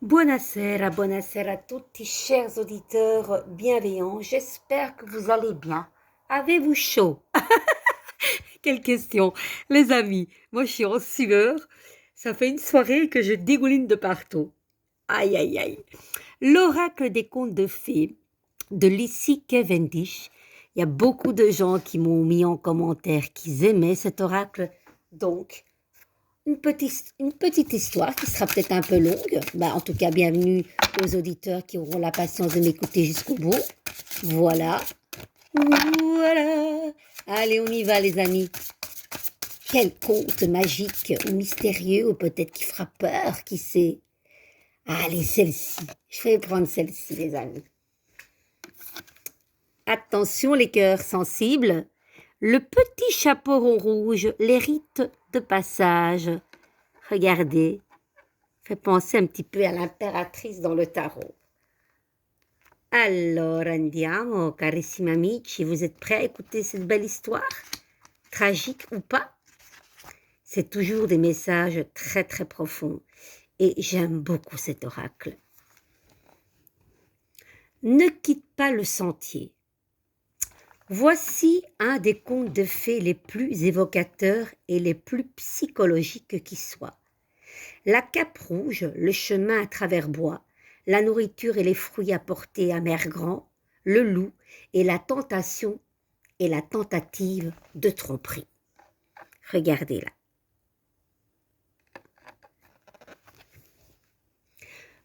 Buonasera, buonasera a tutti, chers auditeurs bienveillants. J'espère que vous allez bien. Avez-vous chaud? Quelle question, les amis. Moi, je suis en sueur. Ça fait une soirée que je dégouline de partout. Aïe, aïe, aïe. L'oracle des contes de fées de Lizzie Cavendish. Il y a beaucoup de gens qui m'ont mis en commentaire qu'ils aimaient cet oracle. Donc, une petite histoire qui sera peut-être un peu longue. En tout cas, bienvenue aux auditeurs qui auront la patience de m'écouter jusqu'au bout. Voilà. Voilà. Allez, on y va, les amis. Quel conte magique ou mystérieux, ou peut-être qui fera peur, qui sait. Allez, celle-ci. Je vais prendre celle-ci, les amis. Attention, les cœurs sensibles. Le petit chaperon rouge, les rites de passage. Regardez, fait penser un petit peu à l'impératrice dans le tarot. Allora andiamo, carissimi amici, vous êtes prêts à écouter cette belle histoire? Tragique ou pas? C'est toujours des messages très très profonds et j'aime beaucoup cet oracle. Ne quitte pas le sentier. Voici un des contes de fées les plus évocateurs et les plus psychologiques qui soient. La cape rouge, le chemin à travers bois, la nourriture et les fruits apportés à mère grand, le loup et la tentation et la tentative de tromperie. Regardez-la.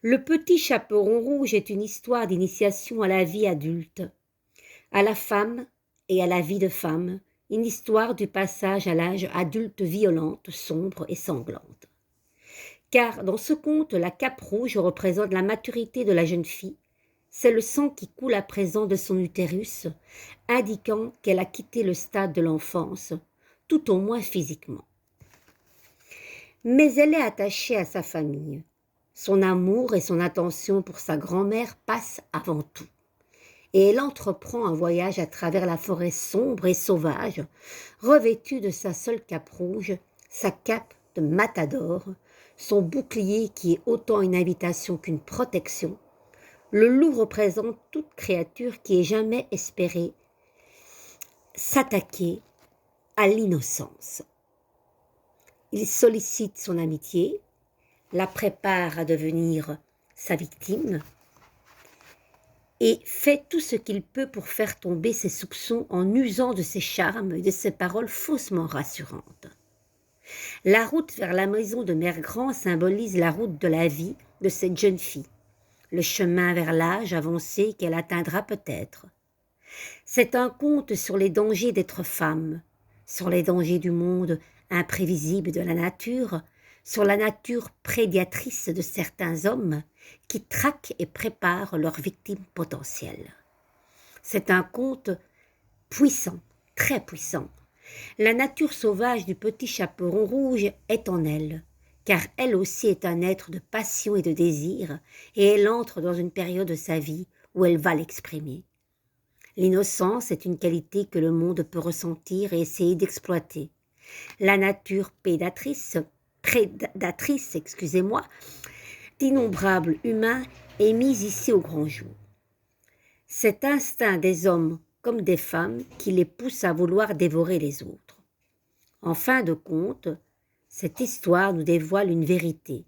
Le petit chaperon rouge est une histoire d'initiation à la vie adulte, à la femme et à la vie de femme, une histoire du passage à l'âge adulte violente, sombre et sanglante. Car dans ce conte, la cape rouge représente la maturité de la jeune fille. C'est le sang qui coule à présent de son utérus, indiquant qu'elle a quitté le stade de l'enfance, tout au moins physiquement. Mais elle est attachée à sa famille. Son amour et son attention pour sa grand-mère passent avant tout. Et elle entreprend un voyage à travers la forêt sombre et sauvage, revêtue de sa seule cape rouge, sa cape de matador, son bouclier qui est autant une invitation qu'une protection. Le loup représente toute créature qui ait jamais espéré s'attaquer à l'innocence. Il sollicite son amitié, la prépare à devenir sa victime et fait tout ce qu'il peut pour faire tomber ses soupçons en usant de ses charmes et de ses paroles faussement rassurantes. La route vers la maison de Mère Grand symbolise la route de la vie de cette jeune fille, le chemin vers l'âge avancé qu'elle atteindra peut-être. C'est un conte sur les dangers d'être femme, sur les dangers du monde imprévisible de la nature, sur la nature prédatrice de certains hommes qui traquent et préparent leurs victimes potentielles. C'est un conte puissant, très puissant. La nature sauvage du petit chaperon rouge est en elle, car elle aussi est un être de passion et de désir, et elle entre dans une période de sa vie où elle va l'exprimer. L'innocence est une qualité que le monde peut ressentir et essayer d'exploiter. La nature prédatrice, d'innombrables humains est mise ici au grand jour. Cet instinct des hommes comme des femmes qui les pousse à vouloir dévorer les autres. En fin de compte, cette histoire nous dévoile une vérité,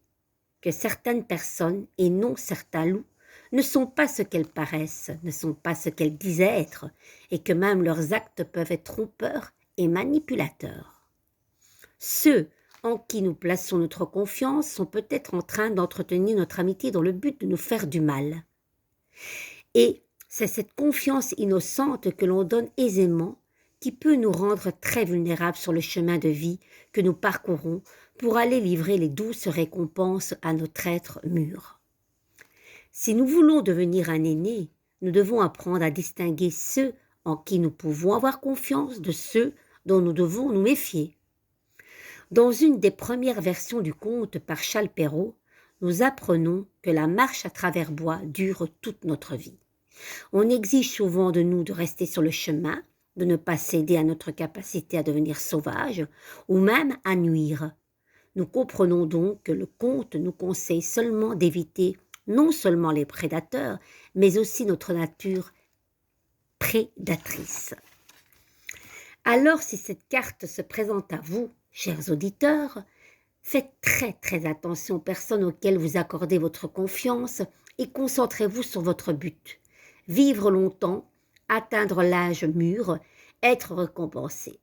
que certaines personnes, et non certains loups, ne sont pas ce qu'elles paraissent, ne sont pas ce qu'elles disent être, et que même leurs actes peuvent être trompeurs et manipulateurs. Ceux en qui nous plaçons notre confiance sont peut-être en train d'entretenir notre amitié dans le but de nous faire du mal. Et c'est cette confiance innocente que l'on donne aisément qui peut nous rendre très vulnérables sur le chemin de vie que nous parcourons pour aller livrer les douces récompenses à notre être mûr. Si nous voulons devenir un aîné, nous devons apprendre à distinguer ceux en qui nous pouvons avoir confiance de ceux dont nous devons nous méfier. Dans une des premières versions du conte par Charles Perrault, nous apprenons que la marche à travers bois dure toute notre vie. On exige souvent de nous de rester sur le chemin, de ne pas céder à notre capacité à devenir sauvage ou même à nuire. Nous comprenons donc que le conte nous conseille seulement d'éviter non seulement les prédateurs, mais aussi notre nature prédatrice. Alors, si cette carte se présente à vous, chers auditeurs, faites très attention aux personnes auxquelles vous accordez votre confiance et concentrez-vous sur votre but. Vivre longtemps, atteindre l'âge mûr, être récompensé.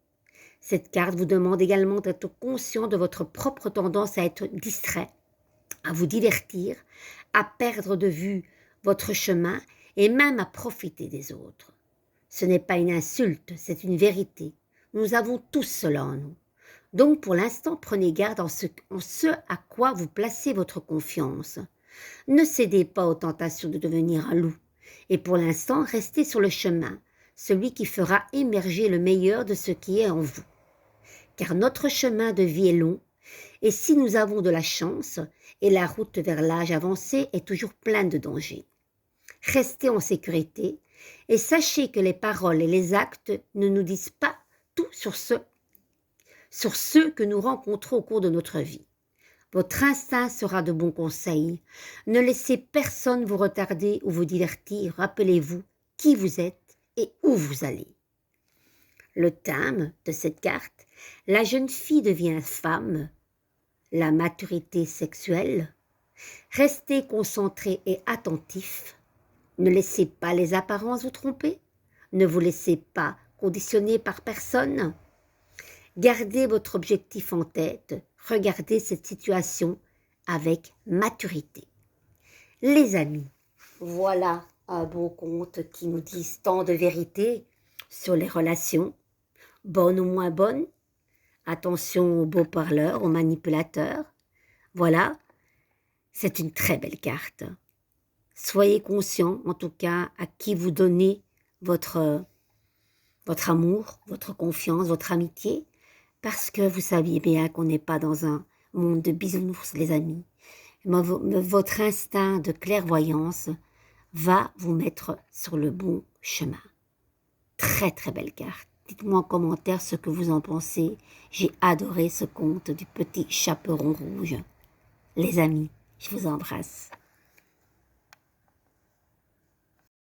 Cette carte vous demande également d'être conscient de votre propre tendance à être distrait, à vous divertir, à perdre de vue votre chemin et même à profiter des autres. Ce n'est pas une insulte, c'est une vérité. Nous avons tous cela en nous. Donc pour l'instant, prenez garde en ce à quoi vous placez votre confiance. Ne cédez pas aux tentations de devenir un loup. Et pour l'instant, restez sur le chemin, celui qui fera émerger le meilleur de ce qui est en vous. Car notre chemin de vie est long, et si nous avons de la chance, et la route vers l'âge avancé est toujours pleine de dangers. Restez en sécurité, et sachez que les paroles et les actes ne nous disent pas tout sur ceux que nous rencontrons au cours de notre vie. Votre instinct sera de bons conseils. Ne laissez personne vous retarder ou vous divertir. Rappelez-vous qui vous êtes et où vous allez. Le thème de cette carte, la jeune fille devient femme, la maturité sexuelle. Restez concentré et attentif. Ne laissez pas les apparences vous tromper. Ne vous laissez pas conditionner par personne. Gardez votre objectif en tête. Regardez cette situation avec maturité. Les amis, voilà un beau conte qui nous dit tant de vérité sur les relations, bonnes ou moins bonnes. Attention aux beaux parleurs, aux manipulateurs. Voilà, c'est une très belle carte. Soyez conscient, en tout cas, à qui vous donnez votre amour, votre confiance, votre amitié, parce que vous saviez bien qu'on n'est pas dans un monde de bisounours, les amis. Votre instinct de clairvoyance va vous mettre sur le bon chemin. Très belle carte. Dites-moi en commentaire ce que vous en pensez. J'ai adoré ce conte du petit chaperon rouge. Les amis, je vous embrasse.